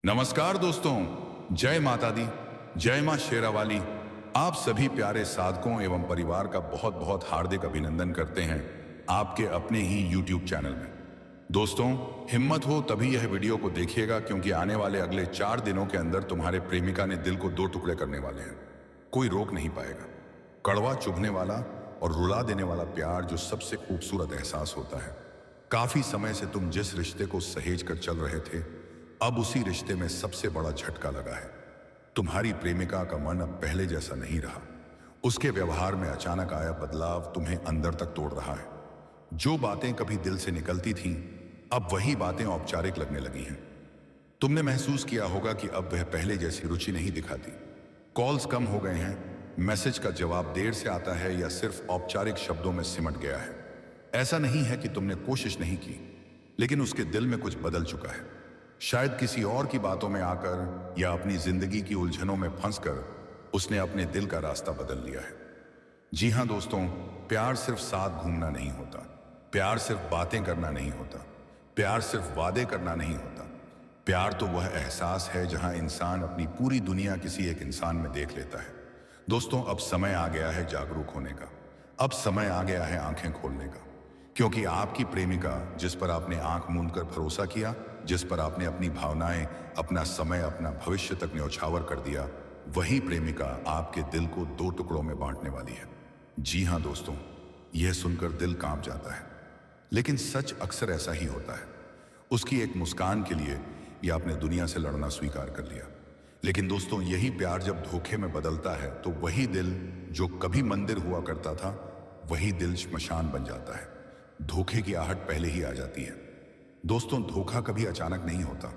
नमस्कार दोस्तों, जय माता दी, जय मां शेरावाली। आप सभी प्यारे साधकों एवं परिवार का बहुत बहुत हार्दिक अभिनंदन करते हैं आपके अपने ही YouTube चैनल में। दोस्तों, हिम्मत हो तभी यह वीडियो को देखिएगा, क्योंकि आने वाले अगले 4 दिनों के अंदर तुम्हारे प्रेमिका ने दिल को 2 टुकड़े करने वाले हैं। कोई रोक नहीं पाएगा। कड़वा चुभने वाला और रुला देने वाला प्यार जो सबसे खूबसूरत एहसास होता है। काफी समय से तुम जिस रिश्ते को सहेज कर चल रहे थे, अब उसी रिश्ते में सबसे बड़ा झटका लगा है। तुम्हारी प्रेमिका का मन अब पहले जैसा नहीं रहा। उसके व्यवहार में अचानक आया बदलाव तुम्हें अंदर तक तोड़ रहा है। जो बातें कभी दिल से निकलती थीं, अब वही बातें औपचारिक लगने लगी हैं। तुमने महसूस किया होगा कि अब वह पहले जैसी रुचि नहीं दिखाती। कॉल्स कम हो गए हैं, मैसेज का जवाब देर से आता है या सिर्फ औपचारिक शब्दों में सिमट गया है। ऐसा नहीं है कि तुमने कोशिश नहीं की, लेकिन उसके दिल में कुछ बदल चुका है। शायद किसी और की बातों में आकर या अपनी जिंदगी की उलझनों में फंसकर उसने अपने दिल का रास्ता बदल लिया है। जी हां दोस्तों, प्यार सिर्फ साथ घूमना नहीं होता। प्यार सिर्फ बातें करना नहीं होता। प्यार सिर्फ वादे करना नहीं होता। प्यार तो वह एहसास है जहां इंसान अपनी पूरी दुनिया किसी एक इंसान में देख लेता है। दोस्तों, अब समय आ गया है जागरूक होने का। अब समय आ गया है आंखें खोलने का, क्योंकि आपकी प्रेमिका जिस पर आपने आंख मूंद कर भरोसा किया, जिस पर आपने अपनी भावनाएं, अपना समय, अपना भविष्य तक न्यौछावर कर दिया, वही प्रेमिका आपके दिल को 2 टुकड़ों में बांटने वाली है। जी हां दोस्तों, यह सुनकर दिल कांप जाता है, लेकिन सच अक्सर ऐसा ही होता है। उसकी एक मुस्कान के लिए या आपने दुनिया से लड़ना स्वीकार कर लिया। लेकिन दोस्तों, यही प्यार जब धोखे में बदलता है तो वही दिल जो कभी मंदिर हुआ करता था, वही दिल श्मशान बन जाता है। धोखे की आहट पहले ही आ जाती है। दोस्तों, धोखा कभी अचानक नहीं होता।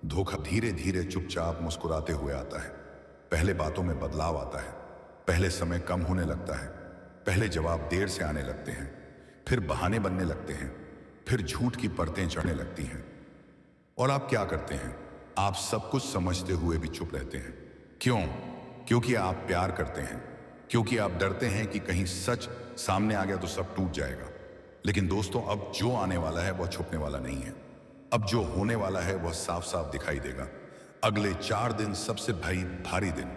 धोखा धीरे धीरे चुपचाप मुस्कुराते हुए आता है। पहले बातों में बदलाव आता है, पहले समय कम होने लगता है, पहले जवाब देर से आने लगते हैं, फिर बहाने बनने लगते हैं, फिर झूठ की परतें चढ़ने लगती हैं। और आप क्या करते हैं? आप सब कुछ समझते हुए भी चुप रहते हैं। क्यों? क्योंकि आप प्यार करते हैं, क्योंकि आप डरते हैं कि कहीं सच सामने आ गया तो सब टूट जाएगा। लेकिन दोस्तों, अब जो आने वाला है वह छुपने वाला नहीं है। अब जो होने वाला है वह साफ साफ दिखाई देगा। अगले 4 दिन सबसे भारी दिन।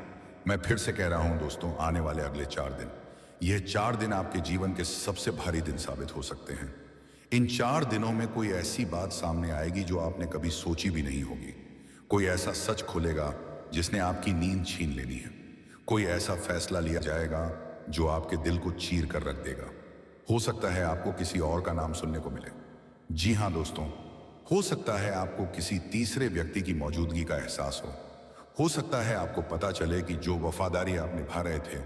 मैं फिर से कह रहा हूं दोस्तों, आने वाले अगले 4 दिन, यह 4 दिन आपके जीवन के सबसे भारी दिन साबित हो सकते हैं। इन 4 दिनों में कोई ऐसी बात सामने आएगी जो आपने कभी सोची भी नहीं होगी। कोई ऐसा सच खुलेगा जिसने आपकी नींद छीन लेनी है। कोई ऐसा फैसला लिया जाएगा जो आपके दिल को चीर कर रख देगा। हो सकता है आपको किसी और का नाम सुनने को मिले। जी हां दोस्तों, हो सकता है आपको किसी तीसरे व्यक्ति की मौजूदगी का एहसास हो सकता है आपको पता चले कि जो वफादारी आप निभा रहे थे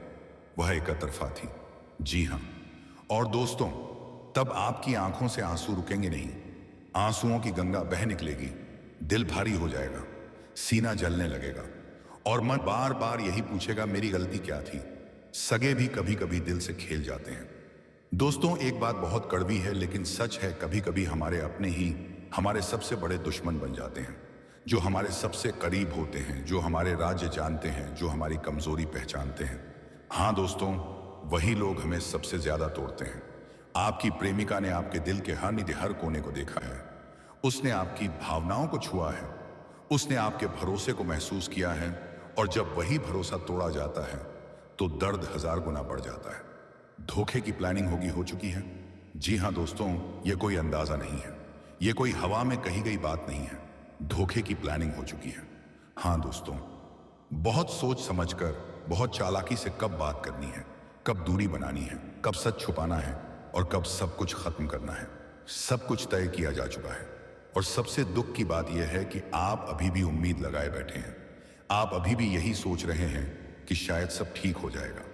वह एकतरफा थी। जी हां, और दोस्तों, तब आपकी आंखों से आंसू रुकेंगे नहीं। आंसुओं की गंगा बह निकलेगी, दिल भारी हो जाएगा, सीना जलने लगेगा और मन बार बार यही पूछेगा, मेरी गलती क्या थी? सगे भी कभी कभी दिल से खेल जाते हैं। दोस्तों, एक बात बहुत कड़वी है लेकिन सच है, कभी कभी हमारे अपने ही हमारे सबसे बड़े दुश्मन बन जाते हैं। जो हमारे सबसे करीब होते हैं, जो हमारे राज्य जानते हैं, जो हमारी कमजोरी पहचानते हैं। हाँ दोस्तों, वही लोग हमें सबसे ज्यादा तोड़ते हैं। आपकी प्रेमिका ने आपके दिल के हर कोने को देखा है। उसने आपकी भावनाओं को छुआ है। उसने आपके भरोसे को महसूस किया है, और जब वही भरोसा तोड़ा जाता है तो दर्द 1000 गुना बढ़ जाता है। धोखे की प्लानिंग हो चुकी है। जी हां दोस्तों, यह कोई अंदाजा नहीं है, यह कोई हवा में कही गई बात नहीं है। धोखे की प्लानिंग हो चुकी है। हां दोस्तों, बहुत सोच समझकर, बहुत चालाकी से कब बात करनी है, कब दूरी बनानी है, कब सच छुपाना है और कब सब कुछ खत्म करना है, सब कुछ तय किया जा चुका है। और सबसे दुख की बात यह है कि आप अभी भी उम्मीद लगाए बैठे हैं। आप अभी भी यही सोच रहे हैं कि शायद सब ठीक हो जाएगा।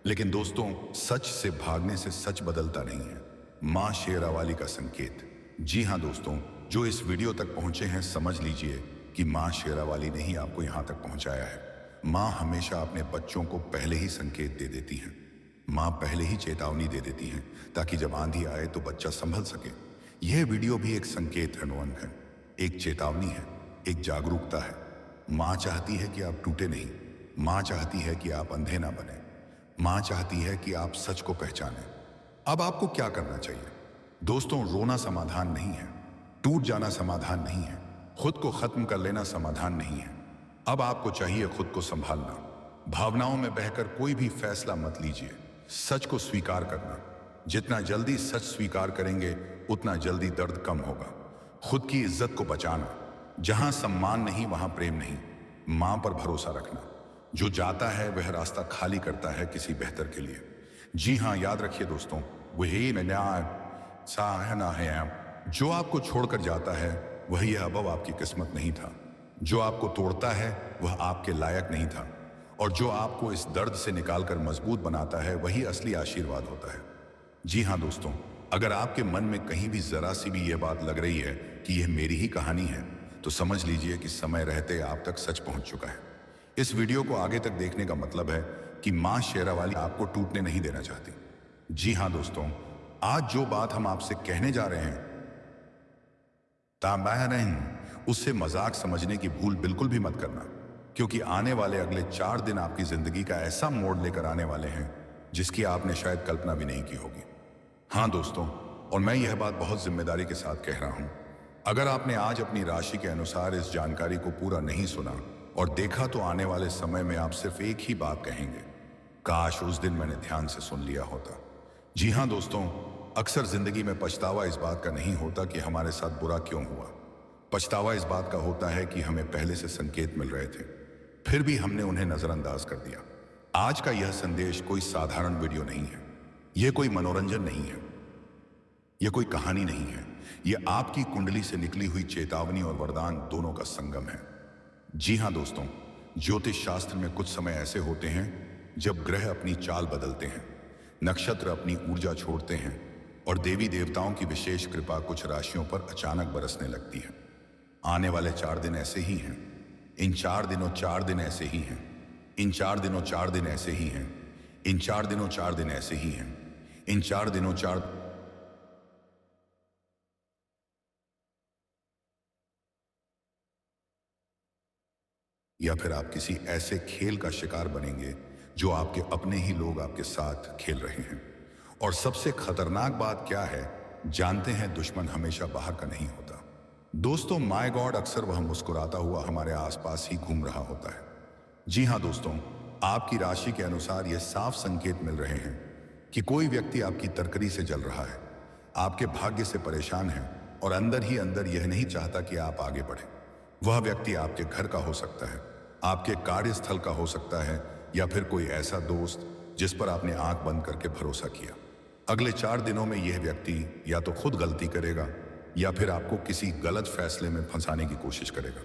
लेकिन दोस्तों, सच से भागने से सच बदलता नहीं है। मां शेरावाली का संकेत। जी हां दोस्तों, जो इस वीडियो तक पहुंचे हैं, समझ लीजिए कि मां शेरावाली ने ही आपको यहां तक पहुंचाया है। मां हमेशा अपने बच्चों को पहले ही संकेत दे देती हैं। मां पहले ही चेतावनी दे देती हैं, ताकि जब आंधी आए तो बच्चा संभल सके। यह वीडियो भी एक संकेत है, एक चेतावनी है, एक जागरूकता है। मां चाहती है कि आप टूटे नहीं। मां चाहती है कि आप अंधे ना बने। मां चाहती है कि आप सच को पहचानें। अब आपको क्या करना चाहिए? दोस्तों, रोना समाधान नहीं है, टूट जाना समाधान नहीं है। खुद को खत्म कर लेना समाधान नहीं है। अब आपको चाहिए खुद को संभालना। भावनाओं में बहकर कोई भी फैसला मत लीजिए। सच को स्वीकार करना। जितना जल्दी सच स्वीकार करेंगे उतना जल्दी दर्द कम होगा। खुद की इज्जत को बचाना। जहां सम्मान नहीं वहां प्रेम नहीं। मां पर भरोसा रखना। जो जाता है वह रास्ता खाली करता है किसी बेहतर के लिए। जी हां, याद रखिए दोस्तों, वही ना है। जो आपको छोड़कर जाता है वही अब आपकी किस्मत नहीं था। जो आपको तोड़ता है वह आपके लायक नहीं था। और जो आपको इस दर्द से निकालकर मजबूत बनाता है वही असली आशीर्वाद होता है। जी हां दोस्तों, अगर आपके मन में कहीं भी जरा सी भी यह बात लग रही है कि यह मेरी ही कहानी है, तो समझ लीजिए कि समय रहते आप तक सच पहुंच चुका है। इस वीडियो को आगे तक देखने का मतलब है कि मां शेरावाली आपको टूटने नहीं देना चाहती। जी हां दोस्तों, आज जो बात हम आपसे कहने जा रहे हैं उससे मजाक समझने की भूल बिल्कुल भी मत करना, क्योंकि आने वाले अगले 4 दिन आपकी जिंदगी का ऐसा मोड़ लेकर आने वाले हैं जिसकी आपने शायद कल्पना भी नहीं की होगी। हाँ दोस्तों, और मैं यह बात बहुत जिम्मेदारी के साथ कह रहा हूं। अगर आपने आज अपनी राशि के अनुसार इस जानकारी को पूरा नहीं सुना और देखा, तो आने वाले समय में आप सिर्फ एक ही बात कहेंगे, काश उस दिन मैंने ध्यान से सुन लिया होता। जी हाँ दोस्तों, अक्सर जिंदगी में पछतावा इस बात का नहीं होता कि हमारे साथ बुरा क्यों हुआ। पछतावा इस बात का होता है कि हमें पहले से संकेत मिल रहे थे, फिर भी हमने उन्हें नजरअंदाज कर दिया। आज का यह संदेश कोई साधारण वीडियो नहीं है। यह कोई मनोरंजन नहीं है। यह कोई कहानी नहीं है। यह आपकी कुंडली से निकली हुई चेतावनी और वरदान दोनों का संगम है। जी हाँ दोस्तों, ज्योतिष शास्त्र में कुछ समय ऐसे होते हैं जब ग्रह अपनी चाल बदलते हैं, नक्षत्र अपनी ऊर्जा छोड़ते हैं और देवी देवताओं की विशेष कृपा कुछ राशियों पर अचानक बरसने लगती है। आने वाले 4 दिन ऐसे ही हैं। इन 4 दिनों 4 दिन ऐसे ही हैं। इन 4 दिनों 4 दिन ऐसे ही हैं। इन 4 दिनों 4 दिन ऐसे ही हैं। इन 4 दिनों 4 या फिर आप किसी ऐसे खेल का शिकार बनेंगे जो आपके अपने ही लोग आपके साथ खेल रहे हैं। और सबसे खतरनाक बात क्या है, जानते हैं? दुश्मन हमेशा बाहर का नहीं होता। दोस्तों, माय गॉड, अक्सर वह मुस्कुराता हुआ हमारे आसपास ही घूम रहा होता है। जी हां दोस्तों, आपकी राशि के अनुसार यह साफ संकेत मिल रहे हैं कि कोई व्यक्ति आपकी तरकरी से जल रहा है, आपके भाग्य से परेशान है और अंदर ही अंदर यह नहीं चाहता कि आप आगे बढ़ें। वह व्यक्ति आपके घर का हो सकता है, आपके कार्यस्थल का हो सकता है, या फिर कोई ऐसा दोस्त जिस पर आपने आंख बंद करके भरोसा किया। अगले 4 दिनों में यह व्यक्ति या तो खुद गलती करेगा या फिर आपको किसी गलत फैसले में फंसाने की कोशिश करेगा।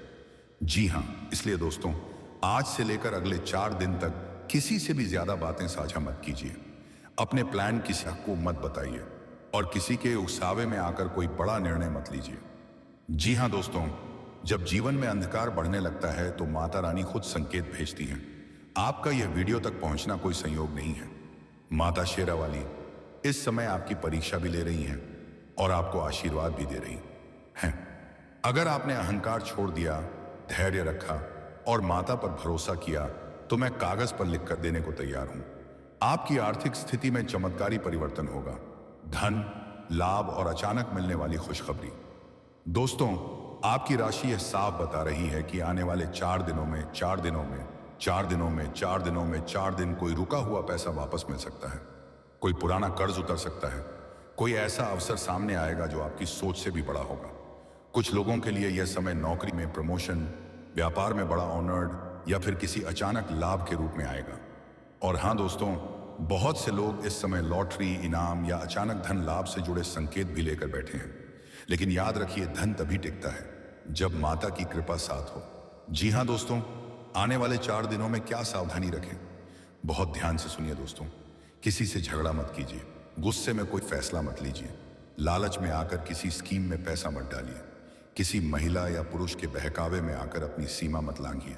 जी हां, इसलिए दोस्तों, आज से लेकर अगले 4 दिन तक किसी से भी ज्यादा बातें साझा मत कीजिए। अपने प्लान किसी को मत बताइए और किसी के उकसावे में आकर कोई बड़ा निर्णय मत लीजिए। जी हां दोस्तों, जब जीवन में अंधकार बढ़ने लगता है तो माता रानी खुद संकेत भेजती हैं। आपका यह वीडियो तक पहुंचना कोई संयोग नहीं है। माता शेरावाली इस समय आपकी परीक्षा भी ले रही हैं और आपको आशीर्वाद भी दे रही हैं। अगर आपने अहंकार छोड़ दिया, धैर्य रखा और माता पर भरोसा किया, तो मैं कागज पर लिख कर देने को तैयार हूं। आपकी आर्थिक स्थिति में चमत्कारी परिवर्तन होगा। धन, लाभ और अचानक मिलने वाली खुशखबरी। दोस्तों, आपकी राशि यह साफ बता रही है कि आने वाले 4 दिनों में 4 दिनों में 4 दिनों में 4 दिनों में 4 दिन कोई रुका हुआ पैसा वापस मिल सकता है। कोई पुराना कर्ज उतर सकता है। कोई ऐसा अवसर सामने आएगा जो आपकी सोच से भी बड़ा होगा। कुछ लोगों के लिए यह समय नौकरी में प्रमोशन, व्यापार में बड़ा ऑनर्ड या फिर किसी अचानक लाभ के रूप में आएगा। और हाँ दोस्तों, बहुत से लोग इस समय लॉटरी, इनाम या अचानक धन लाभ से जुड़े संकेत भी लेकर बैठे हैं। लेकिन याद रखिए, धन तभी टिकता है जब माता की कृपा साथ हो। जी हाँ दोस्तों, आने वाले 4 दिनों में क्या सावधानी रखें? बहुत ध्यान से सुनिए दोस्तों। किसी से झगड़ा मत कीजिए, गुस्से में कोई फैसला मत लीजिए, लालच में आकर किसी स्कीम में पैसा मत डालिए, किसी महिला या पुरुष के बहकावे में आकर अपनी सीमा मत लांघिए,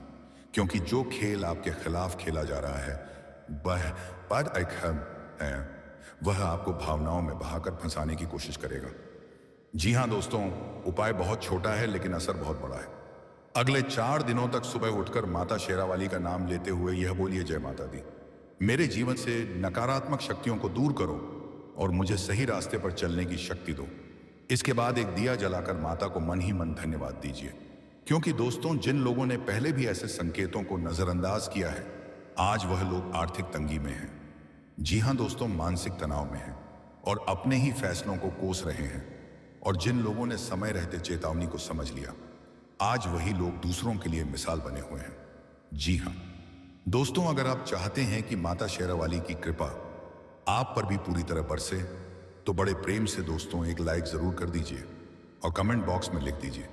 क्योंकि जो खेल आपके खिलाफ खेला जा रहा है वह आपको भावनाओं में बहाकर फंसाने की कोशिश करेगा। जी हाँ दोस्तों, उपाय बहुत छोटा है लेकिन असर बहुत बड़ा है। अगले 4 दिनों तक सुबह उठकर माता शेरावाली का नाम लेते हुए यह बोलिए, जय माता दी। मेरे जीवन से नकारात्मक शक्तियों को दूर करो और मुझे सही रास्ते पर चलने की शक्ति दो। इसके बाद एक दिया जलाकर माता को मन ही मन धन्यवाद दीजिए। क्योंकि दोस्तों, जिन लोगों ने पहले भी ऐसे संकेतों को नजरअंदाज किया है, आज वह लोग आर्थिक तंगी में हैं। जी हाँ दोस्तों, मानसिक तनाव में हैं और अपने ही फैसलों को कोस रहे हैं। और जिन लोगों ने समय रहते चेतावनी को समझ लिया, आज वही लोग दूसरों के लिए मिसाल बने हुए हैं। जी हाँ दोस्तों, अगर आप चाहते हैं कि माता शेरावाली की कृपा आप पर भी पूरी तरह बरसे, तो बड़े प्रेम से दोस्तों एक लाइक जरूर कर दीजिए और कमेंट बॉक्स में लिख दीजिए,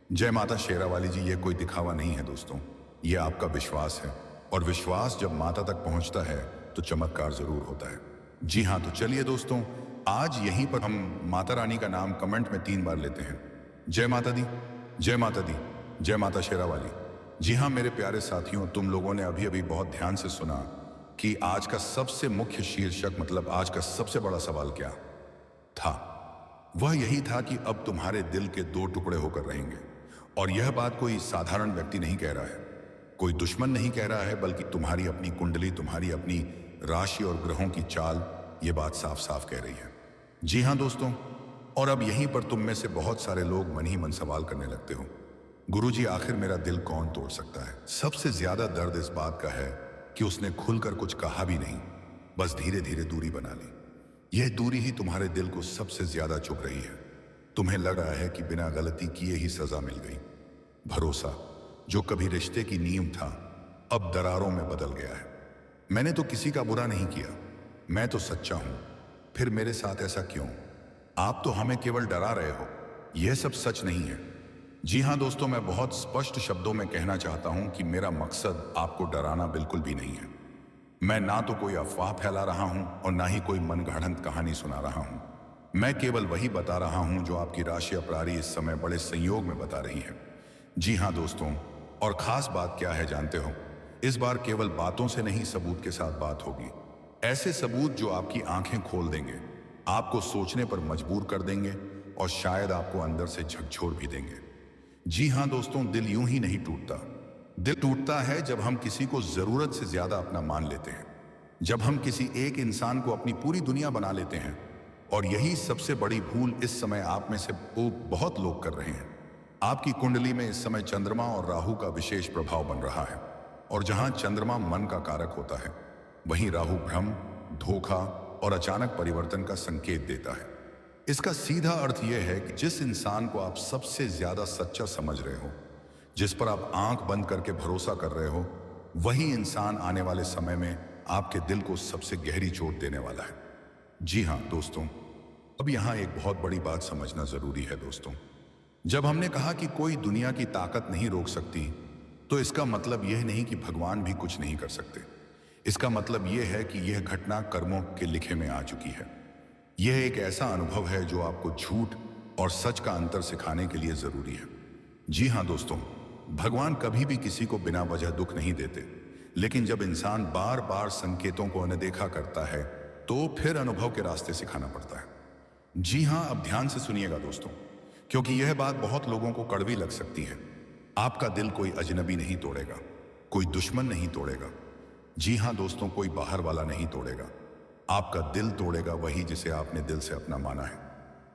जय माता शेरावाली जी। ये कोई दिखावा नहीं है दोस्तों, ये आपका विश्वास है, और विश्वास जब माता तक पहुंचता है तो चमत्कार जरूर होता है। जी हाँ, तो चलिए दोस्तों, आज यहीं पर हम माता रानी का नाम कमेंट में 3 बार लेते हैं। जय माता दी, जय माता दी, जय माता शेरावाली। जी हाँ मेरे प्यारे साथियों, तुम लोगों ने अभी अभी बहुत ध्यान से सुना कि आज का सबसे मुख्य शीर्षक, मतलब आज का सबसे बड़ा सवाल क्या था। वह यही था कि अब तुम्हारे दिल के 2 टुकड़े होकर रहेंगे। और यह बात कोई साधारण व्यक्ति नहीं कह रहा है, कोई दुश्मन नहीं कह रहा है, बल्कि तुम्हारी अपनी कुंडली, तुम्हारी अपनी राशि और ग्रहों की चाल ये बात साफ साफ कह रही है। जी हाँ दोस्तों, और अब यहीं पर तुम में से बहुत सारे लोग मन ही मन सवाल करने लगते हो, गुरुजी आखिर मेरा दिल कौन तोड़ सकता है। सबसे ज्यादा दर्द इस बात का है कि उसने खुलकर कुछ कहा भी नहीं, बस धीरे धीरे दूरी बना ली। यह दूरी ही तुम्हारे दिल को सबसे ज्यादा चुभ रही है। तुम्हें लग रहा है कि बिना गलती किए ही सजा मिल गई। भरोसा जो कभी रिश्ते की नींव था, अब दरारों में बदल गया है। मैंने तो किसी का बुरा नहीं किया, मैं तो सच्चा हूं, फिर मेरे साथ ऐसा क्यों। आप तो हमें केवल डरा रहे हो, यह सब सच नहीं है। जी हाँ दोस्तों, मैं बहुत स्पष्ट शब्दों में कहना चाहता हूं कि मेरा मकसद आपको डराना बिल्कुल भी नहीं है। मैं ना तो कोई अफवाह फैला रहा हूं और ना ही कोई मनगढ़ंत कहानी सुना रहा हूं। मैं केवल वही बता रहा हूं जो आपकी राशि अपरारी इस समय बड़े संयोग में बता रही है। जी हाँ दोस्तों, और खास बात क्या है जानते हो, इस बार केवल बातों से नहीं, सबूत के साथ बात होगी। ऐसे सबूत जो आपकी आंखें खोल देंगे, आपको सोचने पर मजबूर कर देंगे और शायद आपको अंदर से झकझोर भी देंगे। जी हाँ दोस्तों, दिल यूं ही नहीं टूटता। दिल टूटता है जब हम किसी को जरूरत से ज्यादा अपना मान लेते हैं, जब हम किसी एक इंसान को अपनी पूरी दुनिया बना लेते हैं। और यही सबसे बड़ी भूल इस समय आप में से बहुत लोग कर रहे हैं। आपकी कुंडली में इस समय चंद्रमा और राहु का विशेष प्रभाव बन रहा है, और जहां चंद्रमा मन का कारक होता है, वहीं राहु भ्रम, धोखा और अचानक परिवर्तन का संकेत देता है। इसका सीधा अर्थ यह है कि जिस इंसान को आप सबसे ज्यादा सच्चा समझ रहे हो, जिस पर आप आंख बंद करके भरोसा कर रहे हो, वही इंसान आने वाले समय में आपके दिल को सबसे गहरी चोट देने वाला है। जी हाँ दोस्तों, अब यहां एक बहुत बड़ी बात समझना जरूरी है दोस्तों। जब हमने कहा कि कोई दुनिया की ताकत नहीं रोक सकती, तो इसका मतलब यह नहीं कि भगवान भी कुछ नहीं कर सकते। इसका मतलब यह है कि यह घटना कर्मों के लिखे में आ चुकी है। यह एक ऐसा अनुभव है जो आपको झूठ और सच का अंतर सिखाने के लिए जरूरी है। जी हाँ दोस्तों, भगवान कभी भी किसी को बिना वजह दुख नहीं देते, लेकिन जब इंसान बार बार संकेतों को अनदेखा करता है, तो फिर अनुभव के रास्ते सिखाना पड़ता है। जी हाँ, अब ध्यान से सुनिएगा दोस्तों, क्योंकि यह बात बहुत लोगों को कड़वी लग सकती है। आपका दिल कोई अजनबी नहीं तोड़ेगा, कोई दुश्मन नहीं तोड़ेगा। जी हाँ दोस्तों, कोई बाहर वाला नहीं तोड़ेगा। आपका दिल तोड़ेगा वही जिसे आपने दिल से अपना माना है।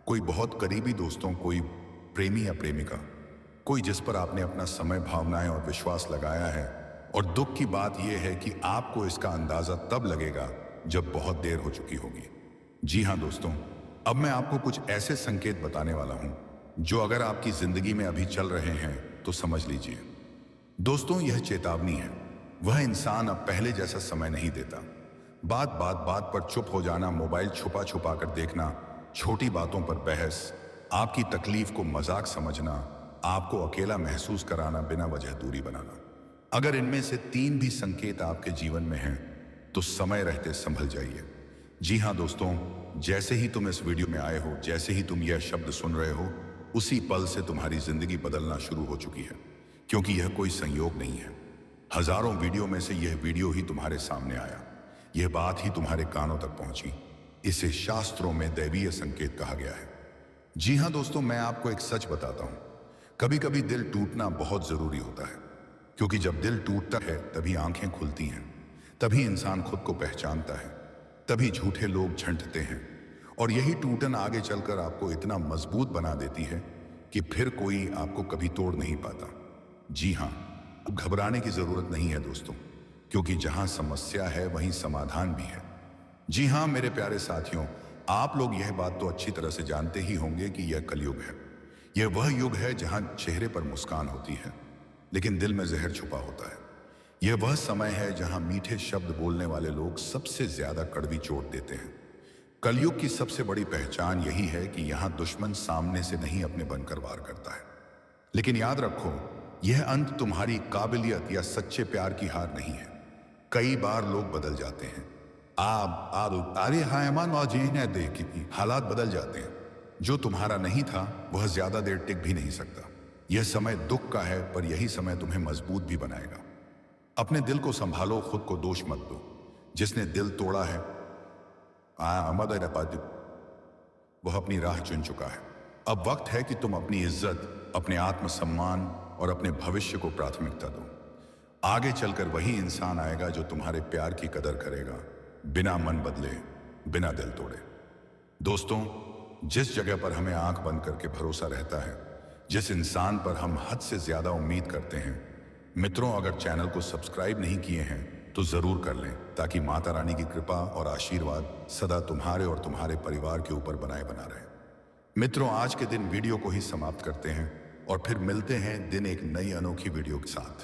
कोई बहुत करीबी दोस्तों, कोई प्रेमी या प्रेमिका, कोई जिस पर आपने अपना समय, भावनाएं और विश्वास लगाया है। और दुख की बात यह है कि आपको इसका अंदाजा तब लगेगा जब बहुत देर हो चुकी होगी। जी हाँ दोस्तों, अब मैं आपको कुछ ऐसे संकेत बताने वाला हूं जो अगर आपकी जिंदगी में अभी चल रहे हैं तो समझ लीजिए। दोस्तों, यह चेतावनी है। वह इंसान अब पहले जैसा समय नहीं देता। बात पर चुप हो जाना, मोबाइल छुपा छुपा कर देखना, छोटी बातों पर बहस, आपकी तकलीफ को मजाक समझना, आपको अकेला महसूस कराना, बिना वजह दूरी बनाना। अगर इनमें से 3 भी संकेत आपके जीवन में हैं, तो समय रहते संभल जाइए। जी हाँ दोस्तों, जैसे ही तुम इस वीडियो में आए हो, जैसे ही तुम यह शब्द सुन रहे हो, उसी पल से तुम्हारी जिंदगी बदलना शुरू हो चुकी है। क्योंकि यह कोई संयोग नहीं है। हजारों वीडियो में से यह वीडियो ही तुम्हारे सामने आया, यह बात ही तुम्हारे कानों तक पहुंची। इसे शास्त्रों में दैवीय संकेत कहा गया है। जी हाँ दोस्तों, मैं आपको एक सच बताता हूं। कभी कभी दिल टूटना बहुत जरूरी होता है, क्योंकि जब दिल टूटता है तभी आंखें खुलती हैं, तभी इंसान खुद को पहचानता है, तभी झूठे लोग झंठते हैं। और यही टूटन आगे चलकर आपको इतना मजबूत बना देती है कि फिर कोई आपको कभी तोड़ नहीं पाता। जी हाँ, अब घबराने की जरूरत नहीं है दोस्तों, क्योंकि जहां समस्या है वहीं समाधान भी है। जी हाँ मेरे प्यारे साथियों, आप लोग यह बात तो अच्छी तरह से जानते ही होंगे कि यह कलयुग है। यह वह युग है जहां चेहरे पर मुस्कान होती है लेकिन दिल में जहर छुपा होता है। यह वह समय है जहां मीठे शब्द बोलने वाले लोग सबसे ज्यादा कड़वी चोट देते हैं। कलयुग की सबसे बड़ी पहचान यही है कि यहां दुश्मन सामने से नहीं अपने बनकर वार करता है। लेकिन याद रखो, यह अंत तुम्हारी काबिलियत या सच्चे प्यार की हार नहीं है। कई बार लोग बदल जाते हैं। आप अरे हाँ ईमान मौजीन देख की हालात बदल जाते हैं। जो तुम्हारा नहीं था वह ज्यादा देर टिक भी नहीं सकता। यह समय दुख का है, पर यही समय तुम्हें मजबूत भी बनाएगा। अपने दिल को संभालो, खुद को दोष मत दो। जिसने दिल तोड़ा है वह अपनी राह चुन चुका है। अब वक्त है कि तुम अपनी इज्जत, अपने आत्मसम्मान और अपने भविष्य को प्राथमिकता दो। आगे चलकर वही इंसान आएगा जो तुम्हारे प्यार की कदर करेगा, बिना मन बदले, बिना दिल तोड़े। दोस्तों, जिस जगह पर हमें आंख बंद करके भरोसा रहता है, जिस इंसान पर हम हद से ज्यादा उम्मीद करते हैं, मित्रों अगर चैनल को सब्सक्राइब नहीं किए हैं तो जरूर कर लें, ताकि माता रानी की कृपा और आशीर्वाद सदा तुम्हारे और तुम्हारे परिवार के ऊपर बनाए बना रहे। मित्रों, आज के दिन वीडियो को ही समाप्त करते हैं और फिर मिलते हैं दिन एक नई अनोखी वीडियो के साथ।